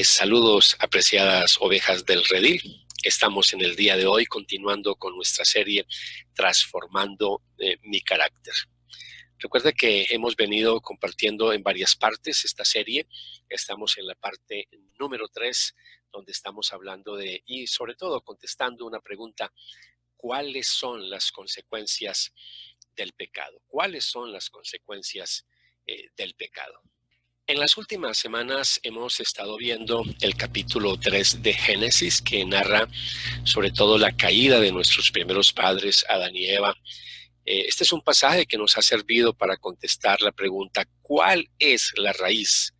Saludos, apreciadas ovejas del redil. Estamos en el día de hoy continuando con nuestra serie Transformando mi carácter. Recuerda que hemos venido compartiendo en varias partes esta serie. Estamos en la parte número 3, donde estamos hablando de, y sobre todo contestando una pregunta: ¿cuáles son las consecuencias del pecado? ¿Cuáles son las consecuencias del pecado? En las últimas semanas hemos estado viendo el capítulo 3 de Génesis, que narra sobre todo la caída de nuestros primeros padres, Adán y Eva. Este es un pasaje que nos ha servido para contestar la pregunta: ¿cuál es la raíz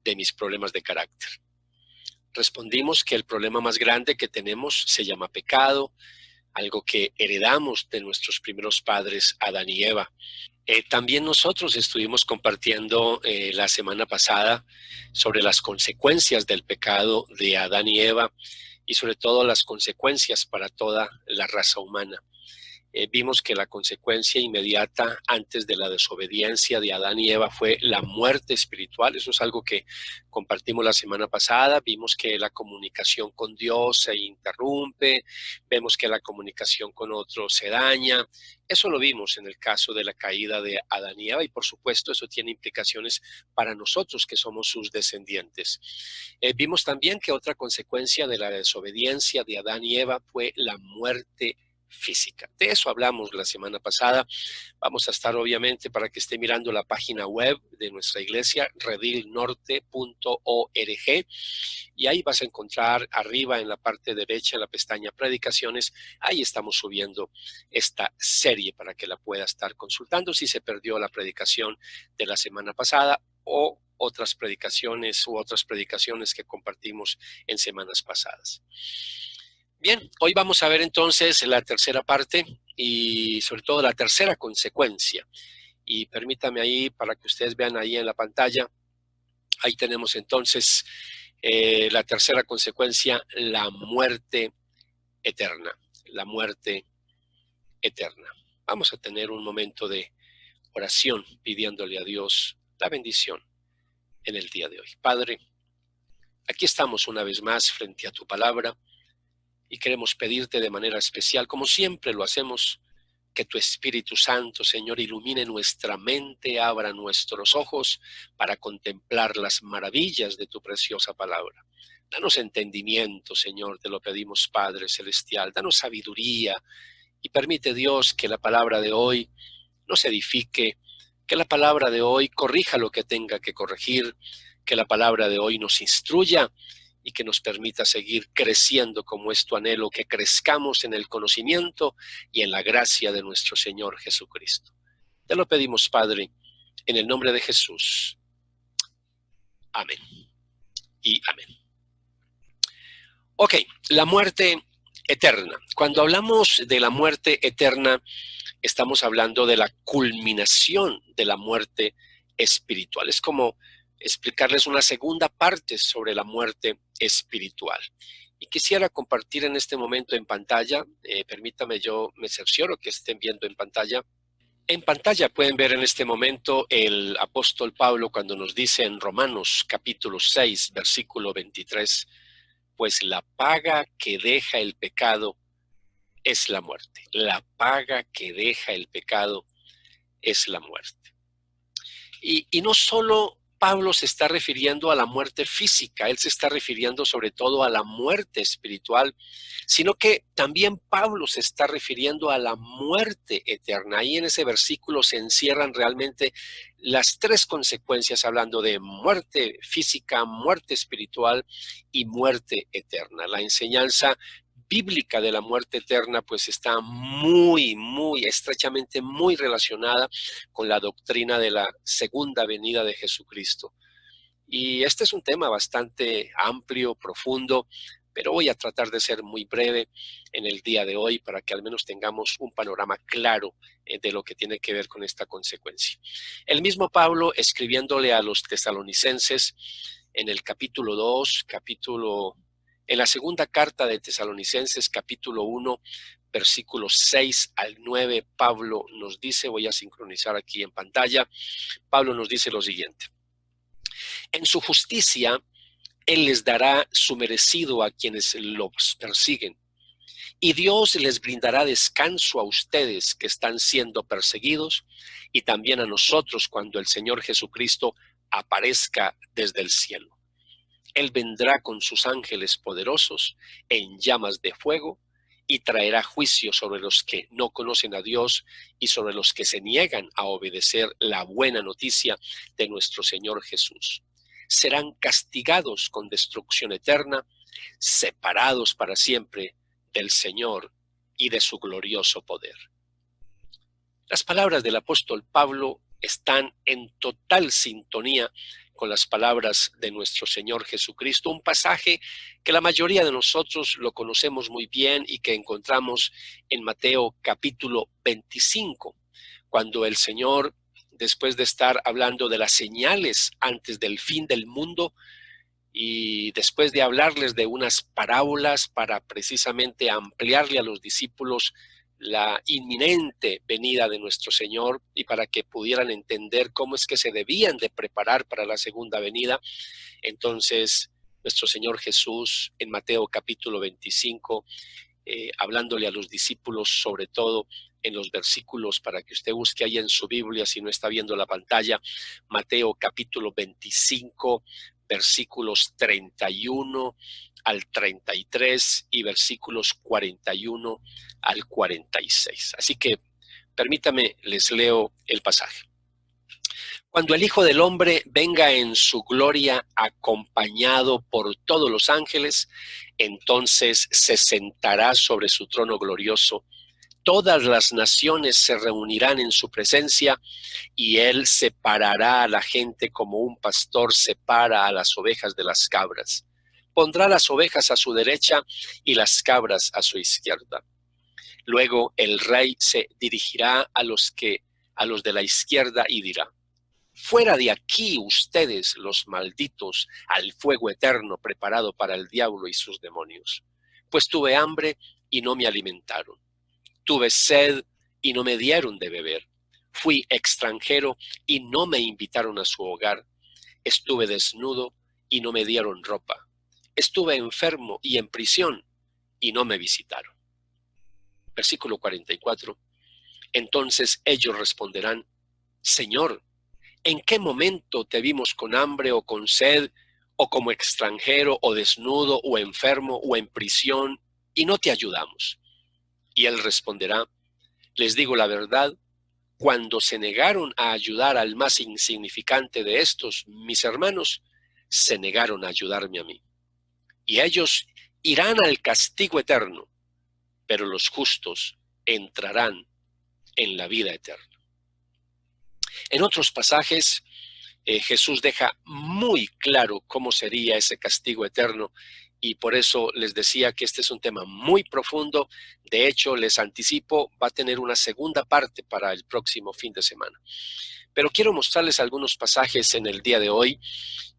de mis problemas de carácter? Respondimos que el problema más grande que tenemos se llama pecado, algo que heredamos de nuestros primeros padres, Adán y Eva. También nosotros estuvimos compartiendo la semana pasada sobre las consecuencias del pecado de Adán y Eva y sobre todo las consecuencias para toda la raza humana. Vimos que la consecuencia inmediata antes de la desobediencia de Adán y Eva fue la muerte espiritual. Eso es algo que compartimos la semana pasada. Vimos que la comunicación con Dios se interrumpe, vemos que la comunicación con otros se daña. Eso lo vimos en el caso de la caída de Adán y Eva, y por supuesto eso tiene implicaciones para nosotros que somos sus descendientes. Vimos también que otra consecuencia de la desobediencia de Adán y Eva fue la muerte física. De eso hablamos la semana pasada. Vamos a estar, obviamente, para que esté mirando la página web de nuestra iglesia, redilnorte.org, y ahí vas a encontrar arriba en la parte derecha, en la pestaña Predicaciones. Ahí estamos subiendo esta serie para que la pueda estar consultando si se perdió la predicación de la semana pasada o otras predicaciones que compartimos en semanas pasadas. Bien, hoy vamos a ver entonces la tercera parte y sobre todo la tercera consecuencia. Y permítame ahí para que ustedes vean ahí en la pantalla. Ahí tenemos entonces la tercera consecuencia: la muerte eterna. La muerte eterna. Vamos a tener un momento de oración pidiéndole a Dios la bendición en el día de hoy. Padre, aquí estamos una vez más frente a tu palabra. Y queremos pedirte de manera especial, como siempre lo hacemos, que tu Espíritu Santo, Señor, ilumine nuestra mente, abra nuestros ojos para contemplar las maravillas de tu preciosa palabra. Danos entendimiento, Señor, te lo pedimos, Padre Celestial. Danos sabiduría y permite, Dios, que la palabra de hoy nos edifique, que la palabra de hoy corrija lo que tenga que corregir, que la palabra de hoy nos instruya y que nos permita seguir creciendo como es tu anhelo, que crezcamos en el conocimiento y en la gracia de nuestro Señor Jesucristo. Te lo pedimos, Padre, en el nombre de Jesús. Amén y amén. Ok, la muerte eterna. Cuando hablamos de la muerte eterna, estamos hablando de la culminación de la muerte espiritual. Es como explicarles una segunda parte sobre la muerte espiritual. Y quisiera compartir en este momento en pantalla, permítame, yo me cercioro que estén viendo en pantalla. En pantalla pueden ver en este momento el apóstol Pablo cuando nos dice en Romanos capítulo 6, versículo 23, pues la paga que deja el pecado es la muerte. La paga que deja el pecado es la muerte. Y no solo Pablo se está refiriendo a la muerte física, él se está refiriendo sobre todo a la muerte espiritual, sino que también Pablo se está refiriendo a la muerte eterna. Ahí en ese versículo se encierran realmente las tres consecuencias, hablando de muerte física, muerte espiritual y muerte eterna. La enseñanza bíblica de la muerte eterna pues está muy estrechamente muy relacionada con la doctrina de la segunda venida de Jesucristo. Y este es un tema bastante amplio, profundo, pero voy a tratar de ser muy breve en el día de hoy para que al menos tengamos un panorama claro de lo que tiene que ver con esta consecuencia. El mismo Pablo, escribiéndole a los tesalonicenses en el capítulo 2, en la segunda carta de Tesalonicenses, capítulo 1, versículos 6 al 9, Pablo nos dice, voy a sincronizar aquí en pantalla, Pablo nos dice lo siguiente: en su justicia, Él les dará su merecido a quienes los persiguen. Y Dios les brindará descanso a ustedes que están siendo perseguidos y también a nosotros cuando el Señor Jesucristo aparezca desde el cielo. Él vendrá con sus ángeles poderosos en llamas de fuego y traerá juicio sobre los que no conocen a Dios y sobre los que se niegan a obedecer la buena noticia de nuestro Señor Jesús. Serán castigados con destrucción eterna, separados para siempre del Señor y de su glorioso poder. Las palabras del apóstol Pablo están en total sintonía con las palabras de nuestro Señor Jesucristo, un pasaje que la mayoría de nosotros lo conocemos muy bien y que encontramos en Mateo capítulo 25, cuando el Señor, después de estar hablando de las señales antes del fin del mundo, y después de hablarles de unas parábolas para precisamente ampliarle a los discípulos la inminente venida de nuestro Señor y para que pudieran entender cómo es que se debían de preparar para la segunda venida, entonces nuestro Señor Jesús en Mateo capítulo 25, hablándole a los discípulos, sobre todo en los versículos, para que usted busque ahí en su Biblia si no está viendo la pantalla, Mateo capítulo 25, versículos 31 al 33 y versículos 41 al 46. Así que permítame, les leo el pasaje. Cuando el Hijo del Hombre venga en su gloria acompañado por todos los ángeles, entonces se sentará sobre su trono glorioso. Todas las naciones se reunirán en su presencia y él separará a la gente como un pastor separa a las ovejas de las cabras. Pondrá las ovejas a su derecha y las cabras a su izquierda. Luego el rey se dirigirá a los de la izquierda y dirá: fuera de aquí ustedes, los malditos, al fuego eterno preparado para el diablo y sus demonios. Pues tuve hambre y no me alimentaron. Tuve sed y no me dieron de beber. Fui extranjero y no me invitaron a su hogar. Estuve desnudo y no me dieron ropa. Estuve enfermo y en prisión y no me visitaron. Versículo 44. Entonces ellos responderán: Señor, ¿en qué momento te vimos con hambre o con sed, o como extranjero o desnudo o enfermo o en prisión y no te ayudamos? Y él responderá: les digo la verdad, cuando se negaron a ayudar al más insignificante de estos, mis hermanos, se negaron a ayudarme a mí. Y ellos irán al castigo eterno, pero los justos entrarán en la vida eterna. En otros pasajes, Jesús deja muy claro cómo sería ese castigo eterno, y por eso les decía que este es un tema muy profundo. De hecho, les anticipo, va a tener una segunda parte para el próximo fin de semana. Pero quiero mostrarles algunos pasajes en el día de hoy,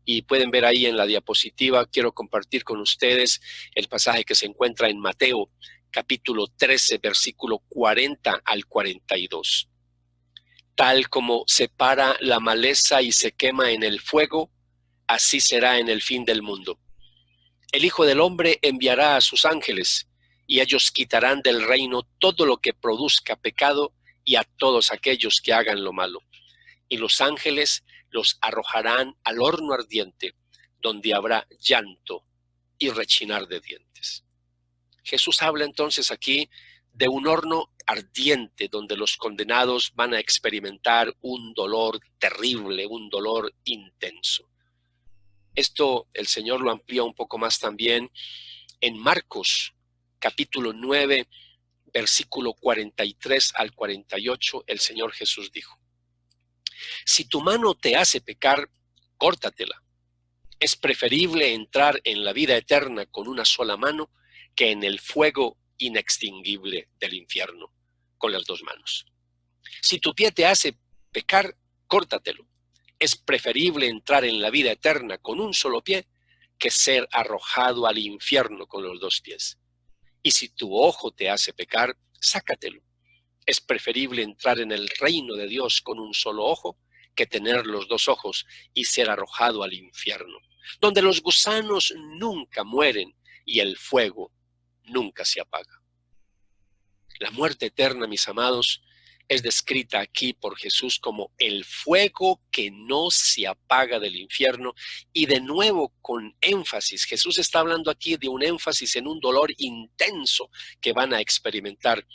y pueden ver ahí en la diapositiva. Quiero compartir con ustedes el pasaje que se encuentra en Mateo, capítulo 13, versículo 40 al 42. Tal como se para la maleza y se quema en el fuego, así será en el fin del mundo. El Hijo del Hombre enviará a sus ángeles, y ellos quitarán del reino todo lo que produzca pecado y a todos aquellos que hagan lo malo. Y los ángeles los arrojarán al horno ardiente, donde habrá llanto y rechinar de dientes. Jesús habla entonces aquí de un horno ardiente donde los condenados van a experimentar un dolor terrible, un dolor intenso. Esto el Señor lo amplía un poco más también en Marcos, capítulo 9, versículo 43 al 48. El Señor Jesús dijo: si tu mano te hace pecar, córtatela. Es preferible entrar en la vida eterna con una sola mano que en el fuego inextinguible del infierno con las dos manos. Si tu pie te hace pecar, córtatelo. Es preferible entrar en la vida eterna con un solo pie que ser arrojado al infierno con los dos pies. Y si tu ojo te hace pecar, sácatelo. Es preferible entrar en el reino de Dios con un solo ojo que tener los dos ojos y ser arrojado al infierno, donde los gusanos nunca mueren y el fuego nunca se apaga. La muerte eterna, mis amados, es descrita aquí por Jesús como el fuego que no se apaga del infierno, y de nuevo con énfasis. Jesús está hablando aquí de un énfasis en un dolor intenso que van a experimentar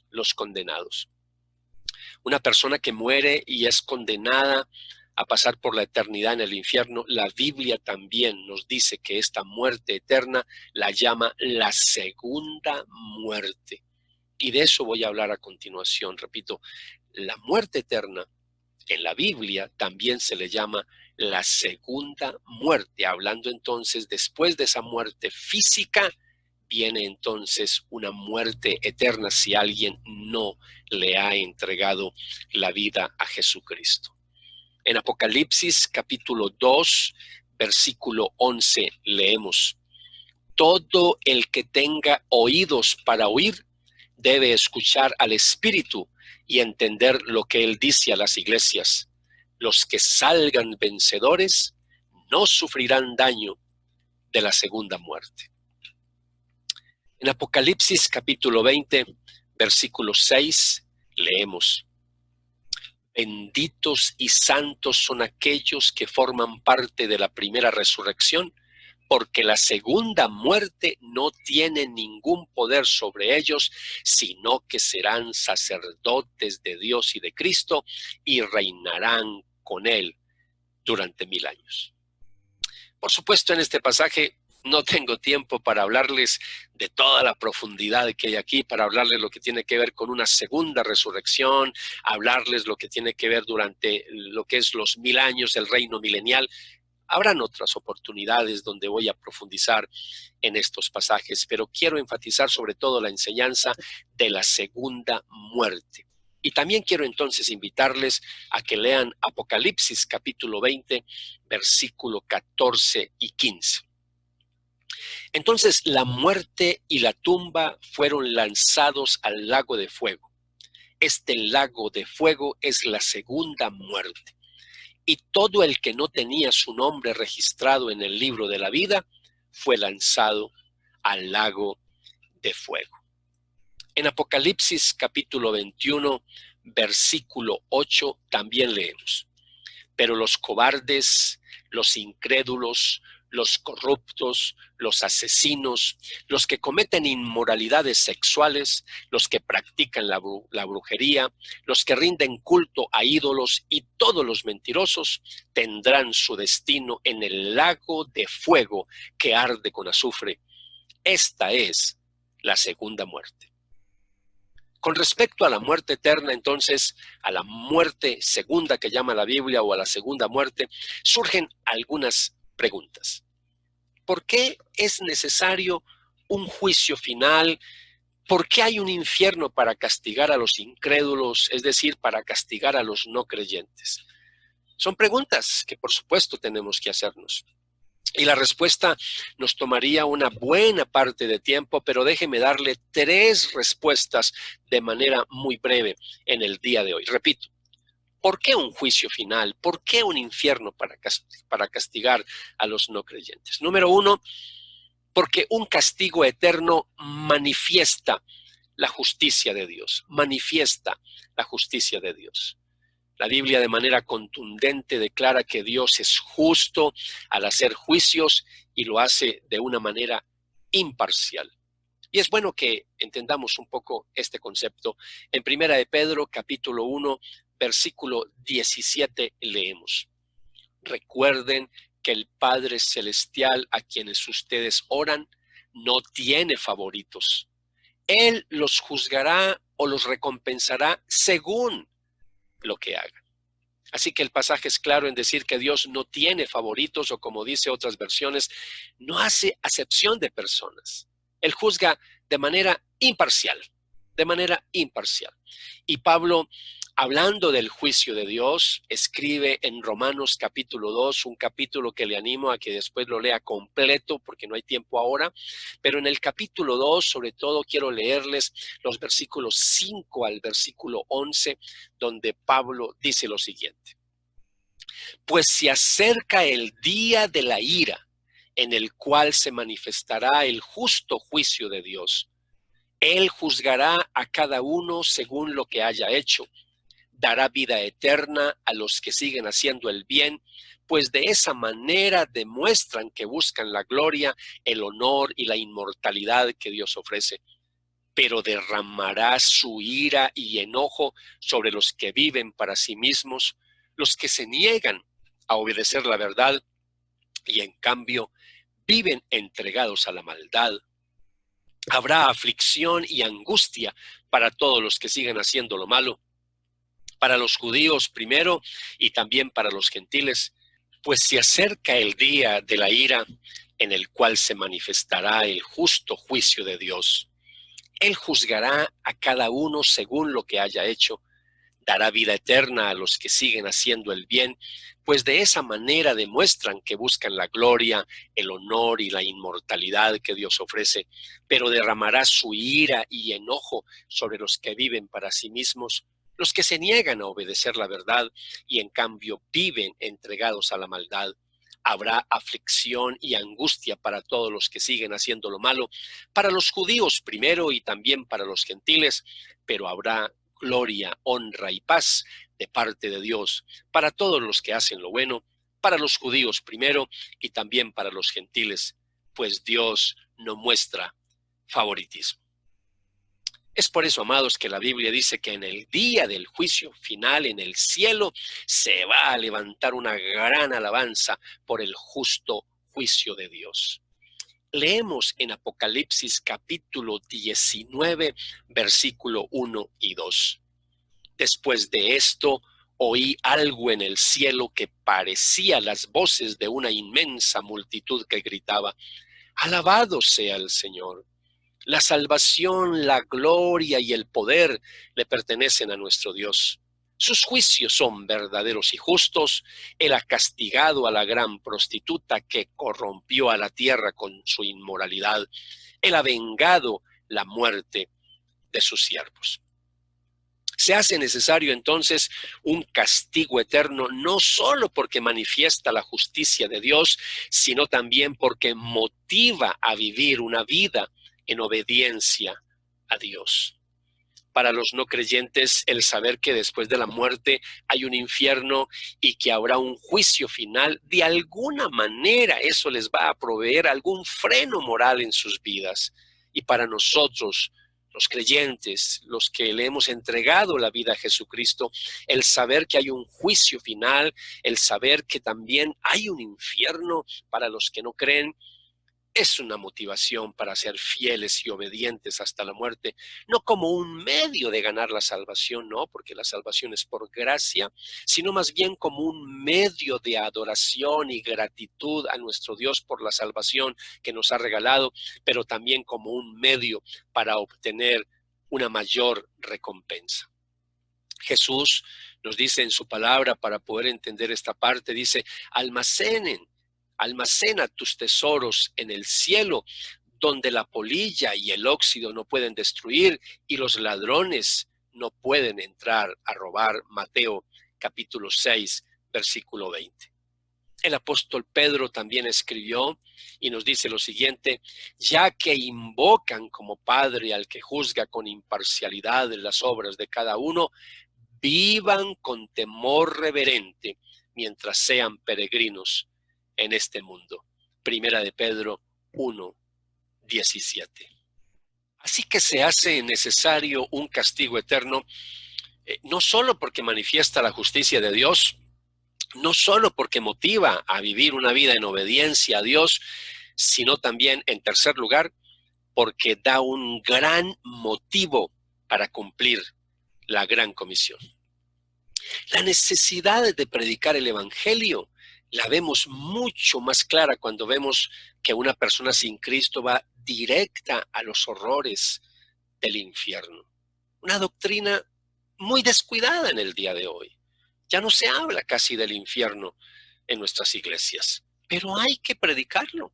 los condenados. Una persona que muere y es condenada a pasar por la eternidad en el infierno, la Biblia también nos dice que esta muerte eterna la llama la segunda muerte. Y de eso voy a hablar a continuación. Repito, la muerte eterna en la Biblia también se le llama la segunda muerte. Hablando entonces, después de esa muerte física, viene entonces una muerte eterna si alguien no le ha entregado la vida a Jesucristo. En Apocalipsis capítulo 2, versículo 11, leemos: todo el que tenga oídos para oír debe escuchar al Espíritu y entender lo que Él dice a las iglesias. Los que salgan vencedores no sufrirán daño de la segunda muerte. En Apocalipsis capítulo 20, versículo 6, leemos: benditos y santos son aquellos que forman parte de la primera resurrección, porque la segunda muerte no tiene ningún poder sobre ellos, sino que serán sacerdotes de Dios y de Cristo y reinarán con Él durante 1000 años. Por supuesto, en este pasaje no tengo tiempo para hablarles de toda la profundidad que hay aquí, para hablarles lo que tiene que ver con una segunda resurrección, hablarles lo que tiene que ver durante lo que es los 1000 años, el reino milenial. Habrán otras oportunidades donde voy a profundizar en estos pasajes, pero quiero enfatizar sobre todo la enseñanza de la segunda muerte. Y también quiero entonces invitarles a que lean Apocalipsis capítulo 20, versículo 14 y 15. Entonces la muerte y la tumba fueron lanzados al lago de fuego. Este lago de fuego es la segunda muerte. Y todo el que no tenía su nombre registrado en el libro de la vida fue lanzado al lago de fuego. En Apocalipsis capítulo 21, versículo 8 también leemos: pero los cobardes, los incrédulos, los corruptos, los asesinos, los que cometen inmoralidades sexuales, los que practican la brujería, los que rinden culto a ídolos y todos los mentirosos tendrán su destino en el lago de fuego que arde con azufre. Esta es la segunda muerte. Con respecto a la muerte eterna, entonces, a la muerte segunda que llama la Biblia, o a la segunda muerte, surgen algunas preguntas. ¿Por qué es necesario un juicio final? ¿Por qué hay un infierno para castigar a los incrédulos, es decir, para castigar a los no creyentes? Son preguntas que por supuesto tenemos que hacernos. Y la respuesta nos tomaría una buena parte de tiempo, pero déjeme darle 3 respuestas de manera muy breve en el día de hoy. Repito, ¿por qué un juicio final? ¿Por qué un infierno para castigar a los no creyentes? Número 1, porque un castigo eterno manifiesta la justicia de Dios, manifiesta la justicia de Dios. La Biblia de manera contundente declara que Dios es justo al hacer juicios y lo hace de una manera imparcial. Y es bueno que entendamos un poco este concepto. En Primera de Pedro, capítulo 1, versículo 17, leemos: recuerden que el Padre Celestial a quienes ustedes oran no tiene favoritos. Él los juzgará o los recompensará según lo que hagan. Así que el pasaje es claro en decir que Dios no tiene favoritos, o como dice otras versiones, no hace acepción de personas. Él juzga de manera imparcial, de manera imparcial. Y Pablo, hablando del juicio de Dios, escribe en Romanos capítulo 2, un capítulo que le animo a que después lo lea completo porque no hay tiempo ahora, pero en el capítulo 2 sobre todo quiero leerles los versículos 5 al versículo 11, donde Pablo dice lo siguiente: Pues se acerca el día de la ira, en el cual se manifestará el justo juicio de Dios. Él juzgará a cada uno según lo que haya hecho. Dará vida eterna a los que siguen haciendo el bien, pues de esa manera demuestran que buscan la gloria, el honor y la inmortalidad que Dios ofrece. Pero derramará su ira y enojo sobre los que viven para sí mismos, los que se niegan a obedecer la verdad y en cambio viven entregados a la maldad. Habrá aflicción y angustia para todos los que siguen haciendo lo malo, para los judíos primero y también para los gentiles, pues se acerca el día de la ira en el cual se manifestará el justo juicio de Dios. Él juzgará a cada uno según lo que haya hecho. Dará vida eterna a los que siguen haciendo el bien, pues de esa manera demuestran que buscan la gloria, el honor y la inmortalidad que Dios ofrece, pero derramará su ira y enojo sobre los que viven para sí mismos, los que se niegan a obedecer la verdad y en cambio viven entregados a la maldad. Habrá aflicción y angustia para todos los que siguen haciendo lo malo, para los judíos primero y también para los gentiles, pero habrá gloria, honra y paz de parte de Dios para todos los que hacen lo bueno, para los judíos primero y también para los gentiles, pues Dios no muestra favoritismo. Es por eso, amados, que la Biblia dice que en el día del juicio final en el cielo se va a levantar una gran alabanza por el justo juicio de Dios. Leemos en Apocalipsis capítulo 19, versículo 1 y 2. Después de esto, oí algo en el cielo que parecía las voces de una inmensa multitud que gritaba: Alabado sea el Señor. La salvación, la gloria y el poder le pertenecen a nuestro Dios. Sus juicios son verdaderos y justos. Él ha castigado a la gran prostituta que corrompió a la tierra con su inmoralidad. Él ha vengado la muerte de sus siervos. Se hace necesario entonces un castigo eterno, no solo porque manifiesta la justicia de Dios, sino también porque motiva a vivir una vida en obediencia a Dios. Para los no creyentes, el saber que después de la muerte hay un infierno y que habrá un juicio final, de alguna manera eso les va a proveer algún freno moral en sus vidas. Y para nosotros, los creyentes, los que le hemos entregado la vida a Jesucristo, el saber que hay un juicio final, el saber que también hay un infierno para los que no creen, es una motivación para ser fieles y obedientes hasta la muerte, no como un medio de ganar la salvación, no, porque la salvación es por gracia, sino más bien como un medio de adoración y gratitud a nuestro Dios por la salvación que nos ha regalado, pero también como un medio para obtener una mayor recompensa. Jesús nos dice en su palabra, para poder entender esta parte, dice: almacena tus tesoros en el cielo, donde la polilla y el óxido no pueden destruir y los ladrones no pueden entrar a robar. Mateo capítulo 6, versículo 20. El apóstol Pedro también escribió y nos dice lo siguiente: ya que invocan como Padre al que juzga con imparcialidad las obras de cada uno, vivan con temor reverente mientras sean peregrinos en este mundo. Primera de Pedro 1:17. Así que se hace necesario un castigo eterno, no solo porque manifiesta la justicia de Dios, no solo porque motiva a vivir una vida en obediencia a Dios, sino también, en tercer lugar, porque da un gran motivo para cumplir la gran comisión. La necesidad de predicar el evangelio la vemos mucho más clara cuando vemos que una persona sin Cristo va directa a los horrores del infierno. Una doctrina muy descuidada en el día de hoy. Ya no se habla casi del infierno en nuestras iglesias, pero hay que predicarlo.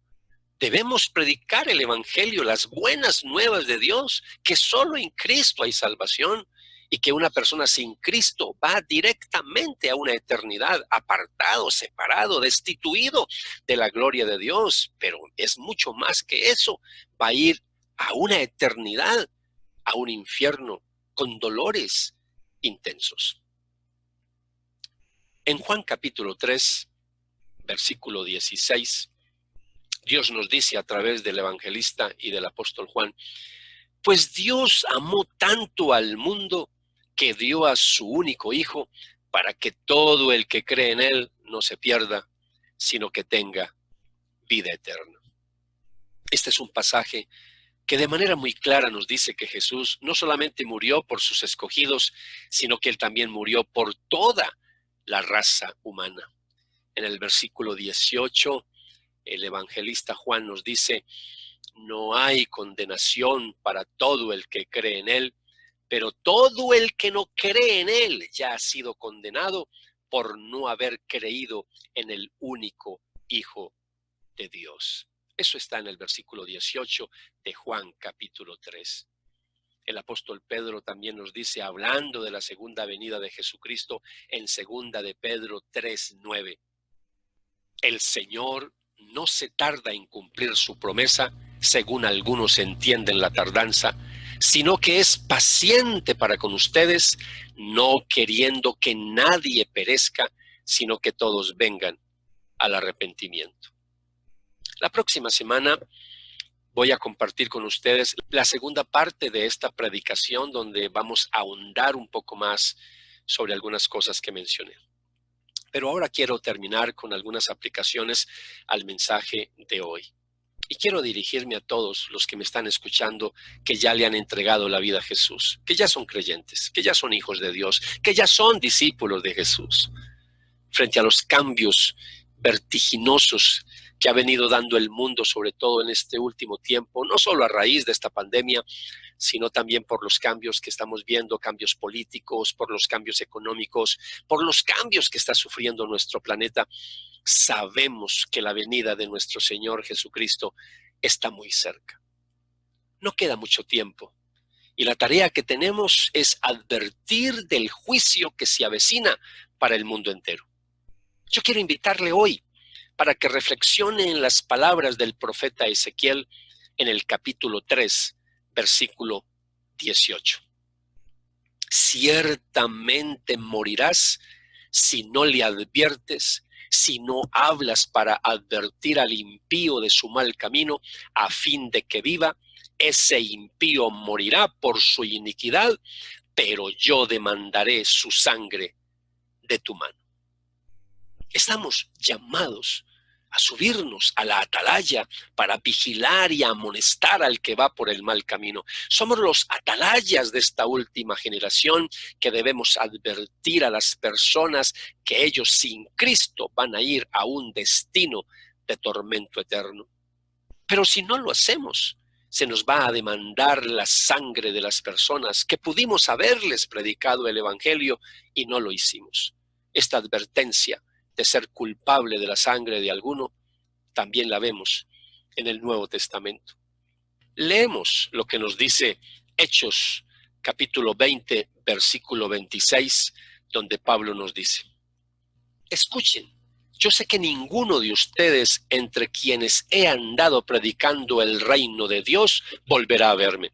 Debemos predicar el evangelio, las buenas nuevas de Dios, que solo en Cristo hay salvación y que una persona sin Cristo va directamente a una eternidad, apartado, separado, destituido de la gloria de Dios. Pero es mucho más que eso. Va a ir a una eternidad, a un infierno con dolores intensos. En Juan capítulo 3, versículo 16, Dios nos dice a través del evangelista y del apóstol Juan: pues Dios amó tanto al mundo que dio a su único Hijo para que todo el que cree en Él no se pierda, sino que tenga vida eterna. Este es un pasaje que de manera muy clara nos dice que Jesús no solamente murió por sus escogidos, sino que Él también murió por toda la raza humana. En el versículo 18, el evangelista Juan nos dice: no hay condenación para todo el que cree en Él, pero todo el que no cree en Él ya ha sido condenado por no haber creído en el único Hijo de Dios. Eso está en el versículo 18 de Juan capítulo 3. El apóstol Pedro también nos dice, hablando de la segunda venida de Jesucristo, en segunda de Pedro 3:9. El Señor no se tarda en cumplir su promesa, según algunos entienden la tardanza, sino que es paciente para con ustedes, no queriendo que nadie perezca, sino que todos vengan al arrepentimiento. La próxima semana voy a compartir con ustedes la segunda parte de esta predicación, donde vamos a ahondar un poco más sobre algunas cosas que mencioné. Pero ahora quiero terminar con algunas aplicaciones al mensaje de hoy. Y quiero dirigirme a todos los que me están escuchando, que ya le han entregado la vida a Jesús, que ya son creyentes, que ya son hijos de Dios, que ya son discípulos de Jesús. Frente a los cambios vertiginosos que ha venido dando el mundo, sobre todo en este último tiempo, no solo a raíz de esta pandemia, sino también por los cambios que estamos viendo, cambios políticos, por los cambios económicos, por los cambios que está sufriendo nuestro planeta. Sabemos que la venida de nuestro Señor Jesucristo está muy cerca. No queda mucho tiempo. Y la tarea que tenemos es advertir del juicio que se avecina para el mundo entero. Yo quiero invitarle hoy para que reflexione en las palabras del profeta Ezequiel en el capítulo 3, versículo 18. Ciertamente morirás si no le adviertes, si no hablas para advertir al impío de su mal camino, a fin de que viva. Ese impío morirá por su iniquidad, pero yo demandaré su sangre de tu mano. Estamos llamados a subirnos a la atalaya para vigilar y amonestar al que va por el mal camino. Somos los atalayas de esta última generación que debemos advertir a las personas que ellos sin Cristo van a ir a un destino de tormento eterno. Pero si no lo hacemos, se nos va a demandar la sangre de las personas que pudimos haberles predicado el evangelio y no lo hicimos. Esta advertencia de ser culpable de la sangre de alguno, también la vemos en el Nuevo Testamento. Leemos lo que nos dice Hechos, capítulo 20, versículo 26, donde Pablo nos dice: escuchen, yo sé que ninguno de ustedes entre quienes he andado predicando el reino de Dios volverá a verme.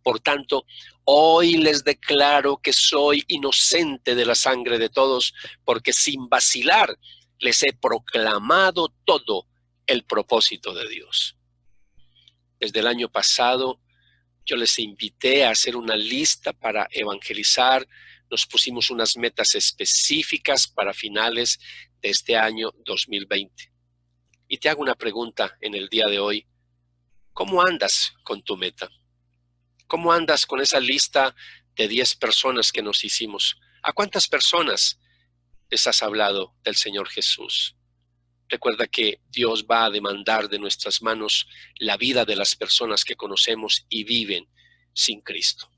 Por tanto, hoy les declaro que soy inocente de la sangre de todos, porque sin vacilar les he proclamado todo el propósito de Dios. Desde el año pasado, yo les invité a hacer una lista para evangelizar. Nos pusimos unas metas específicas para finales de este año 2020. Y te hago una pregunta en el día de hoy. ¿Cómo andas con tu meta? ¿Cómo andas con esa lista de 10 personas que nos hicimos? ¿A cuántas personas les has hablado del Señor Jesús? Recuerda que Dios va a demandar de nuestras manos la vida de las personas que conocemos y viven sin Cristo.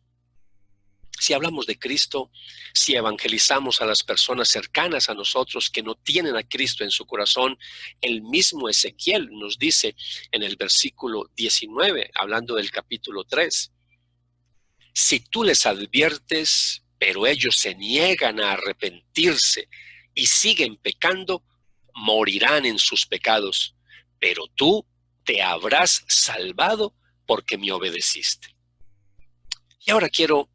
Si hablamos de Cristo, si evangelizamos a las personas cercanas a nosotros que no tienen a Cristo en su corazón, el mismo Ezequiel nos dice en el versículo 19, hablando del capítulo 3, si tú les adviertes, pero ellos se niegan a arrepentirse y siguen pecando, morirán en sus pecados, pero tú te habrás salvado porque me obedeciste. Y ahora quiero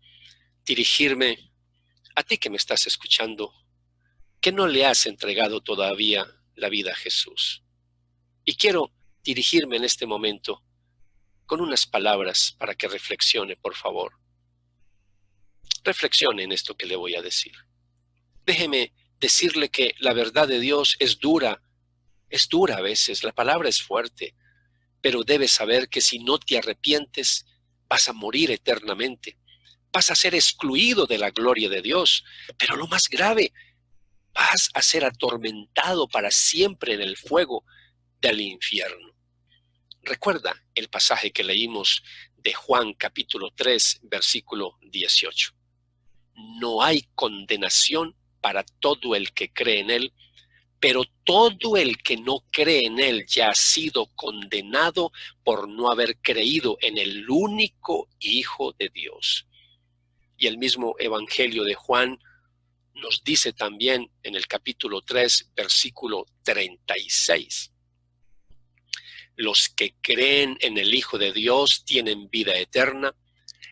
dirigirme a ti que me estás escuchando, que no le has entregado todavía la vida a Jesús. Y quiero dirigirme en este momento con unas palabras para que reflexione, por favor. Reflexione en esto que le voy a decir. Déjeme decirle que la verdad de Dios es dura a veces, la palabra es fuerte, pero debes saber que si no te arrepientes, vas a morir eternamente, vas a ser excluido de la gloria de Dios, pero lo más grave, vas a ser atormentado para siempre en el fuego del infierno. Recuerda el pasaje que leímos de Juan capítulo 3, versículo 18. No hay condenación para todo el que cree en él, pero todo el que no cree en él ya ha sido condenado por no haber creído en el único Hijo de Dios. Y el mismo Evangelio de Juan nos dice también en el capítulo 3, versículo 36. Los que creen en el Hijo de Dios tienen vida eterna.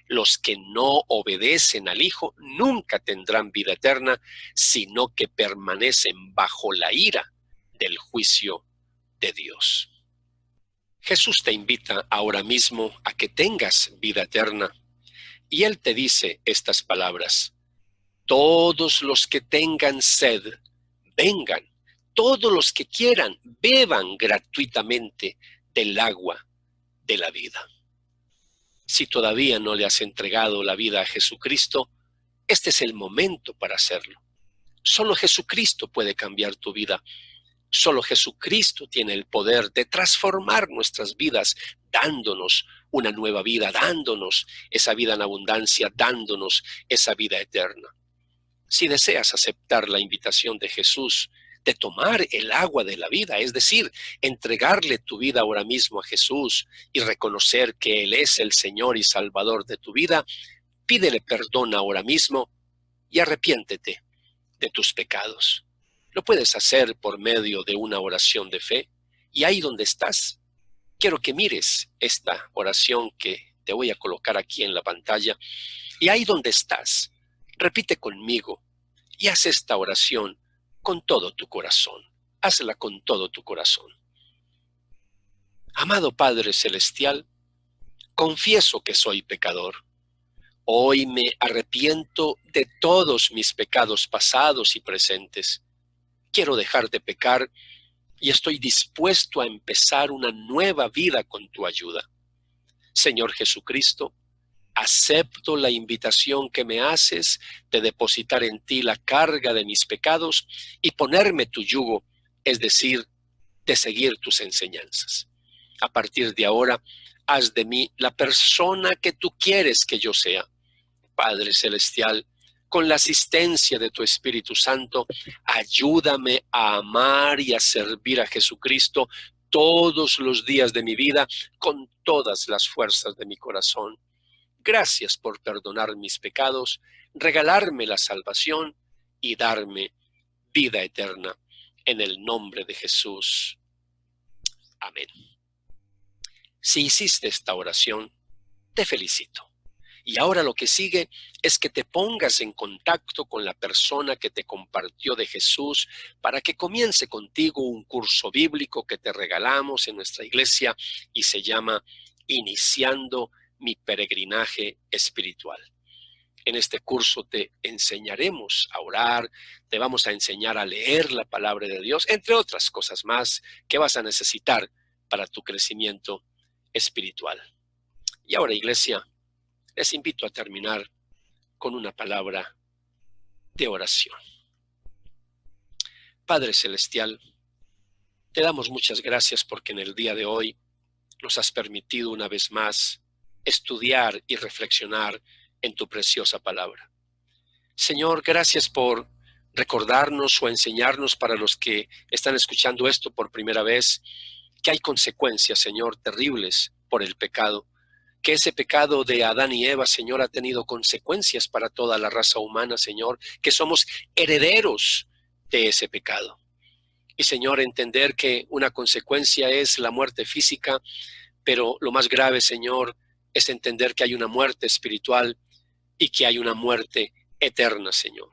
Los que no obedecen al Hijo nunca tendrán vida eterna, sino que permanecen bajo la ira del juicio de Dios. Jesús te invita ahora mismo a que tengas vida eterna, y Él te dice estas palabras: todos los que tengan sed, vengan. Todos los que quieran, beban gratuitamente del agua de la vida. Si todavía no le has entregado la vida a Jesucristo, este es el momento para hacerlo. Solo Jesucristo puede cambiar tu vida. Solo Jesucristo tiene el poder de transformar nuestras vidas, dándonos una nueva vida, dándonos esa vida en abundancia, dándonos esa vida eterna. Si deseas aceptar la invitación de Jesús de tomar el agua de la vida, es decir, entregarle tu vida ahora mismo a Jesús y reconocer que Él es el Señor y Salvador de tu vida, pídele perdón ahora mismo y arrepiéntete de tus pecados. Lo puedes hacer por medio de una oración de fe, y ahí donde estás, quiero que mires esta oración que te voy a colocar aquí en la pantalla, y ahí donde estás, repite conmigo y haz esta oración con todo tu corazón. Hazla con todo tu corazón. Amado Padre Celestial, confieso que soy pecador. Hoy me arrepiento de todos mis pecados pasados y presentes. Quiero dejar de pecar y estoy dispuesto a empezar una nueva vida con tu ayuda. Señor Jesucristo, acepto la invitación que me haces de depositar en ti la carga de mis pecados y ponerme tu yugo, es decir, de seguir tus enseñanzas. A partir de ahora, haz de mí la persona que tú quieres que yo sea. Padre Celestial, con la asistencia de tu Espíritu Santo, ayúdame a amar y a servir a Jesucristo todos los días de mi vida con todas las fuerzas de mi corazón. Gracias por perdonar mis pecados, regalarme la salvación y darme vida eterna. En el nombre de Jesús. Amén. Si hiciste esta oración, te felicito. Y ahora lo que sigue es que te pongas en contacto con la persona que te compartió de Jesús para que comience contigo un curso bíblico que te regalamos en nuestra iglesia y se llama Iniciando mi peregrinaje espiritual. En este curso te enseñaremos a orar, te vamos a enseñar a leer la palabra de Dios, entre otras cosas más que vas a necesitar para tu crecimiento espiritual. Y ahora, iglesia, les invito a terminar con una palabra de oración. Padre Celestial, te damos muchas gracias porque en el día de hoy nos has permitido una vez más estudiar y reflexionar en tu preciosa palabra. Señor, gracias por recordarnos o enseñarnos para los que están escuchando esto por primera vez que hay consecuencias, Señor, terribles por el pecado, que ese pecado de Adán y Eva, Señor, ha tenido consecuencias para toda la raza humana, Señor, que somos herederos de ese pecado. Y, Señor, entender que una consecuencia es la muerte física, pero lo más grave, Señor, es entender que hay una muerte espiritual y que hay una muerte eterna, Señor.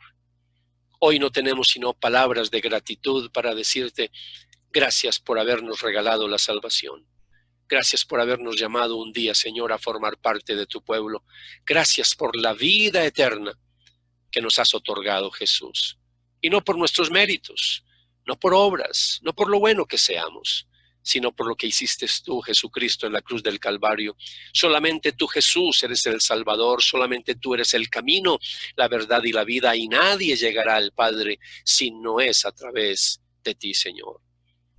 Hoy no tenemos sino palabras de gratitud para decirte gracias por habernos regalado la salvación. Gracias por habernos llamado un día, Señor, a formar parte de tu pueblo. Gracias por la vida eterna que nos has otorgado, Jesús. Y no por nuestros méritos, no por obras, no por lo bueno que seamos, sino por lo que hiciste tú, Jesucristo, en la cruz del Calvario. Solamente tú, Jesús, eres el Salvador, solamente tú eres el camino, la verdad y la vida, y nadie llegará al Padre si no es a través de ti, Señor.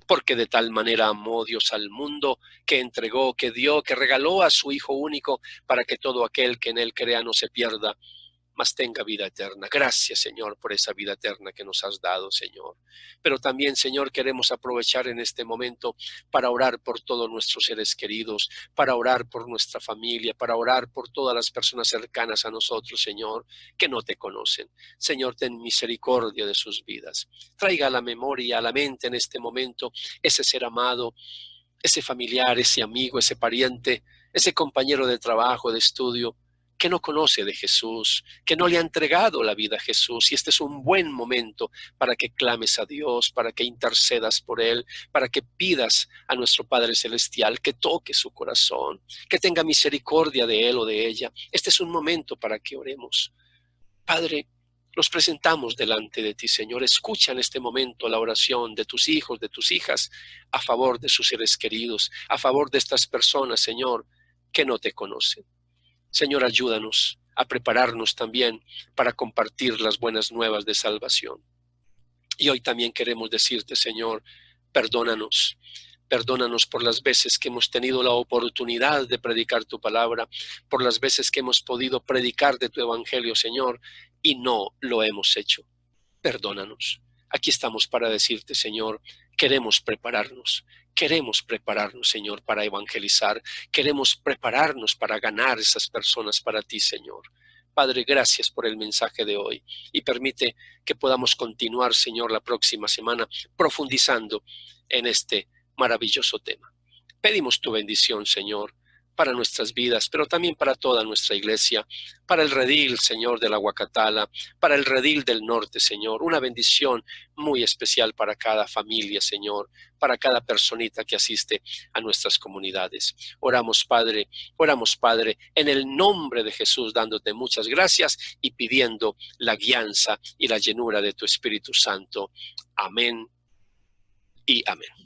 Porque de tal manera amó Dios al mundo, que entregó, que dio, que regaló a su Hijo único, para que todo aquel que en él crea no se pierda, mas tenga vida eterna. Gracias, Señor, por esa vida eterna que nos has dado, Señor. Pero también, Señor, queremos aprovechar en este momento para orar por todos nuestros seres queridos, para orar por nuestra familia, para orar por todas las personas cercanas a nosotros, Señor, que no te conocen. Señor, ten misericordia de sus vidas. Traiga a la memoria, a la mente en este momento ese ser amado, ese familiar, ese amigo, ese pariente, ese compañero de trabajo, de estudio, que no conoce de Jesús, que no le ha entregado la vida a Jesús. Y este es un buen momento para que clames a Dios, para que intercedas por él, para que pidas a nuestro Padre Celestial que toque su corazón, que tenga misericordia de él o de ella. Este es un momento para que oremos. Padre, los presentamos delante de ti, Señor. Escucha en este momento la oración de tus hijos, de tus hijas, a favor de sus seres queridos, a favor de estas personas, Señor, que no te conocen. Señor, ayúdanos a prepararnos también para compartir las buenas nuevas de salvación. Y hoy también queremos decirte, Señor, perdónanos. Perdónanos por las veces que hemos tenido la oportunidad de predicar tu palabra, por las veces que hemos podido predicar de tu evangelio, Señor, y no lo hemos hecho. Perdónanos. Aquí estamos para decirte, Señor, queremos prepararnos, Señor, para evangelizar, queremos prepararnos para ganar esas personas para ti, Señor. Padre, gracias por el mensaje de hoy y permite que podamos continuar, Señor, la próxima semana profundizando en este maravilloso tema. Pedimos tu bendición, Señor, para nuestras vidas, pero también para toda nuestra iglesia, para el redil, Señor, de la Huacatala, para el redil del norte, Señor. Una bendición muy especial para cada familia, Señor, para cada personita que asiste a nuestras comunidades. Oramos, Padre, en el nombre de Jesús, dándote muchas gracias y pidiendo la guianza y la llenura de tu Espíritu Santo. Amén y amén.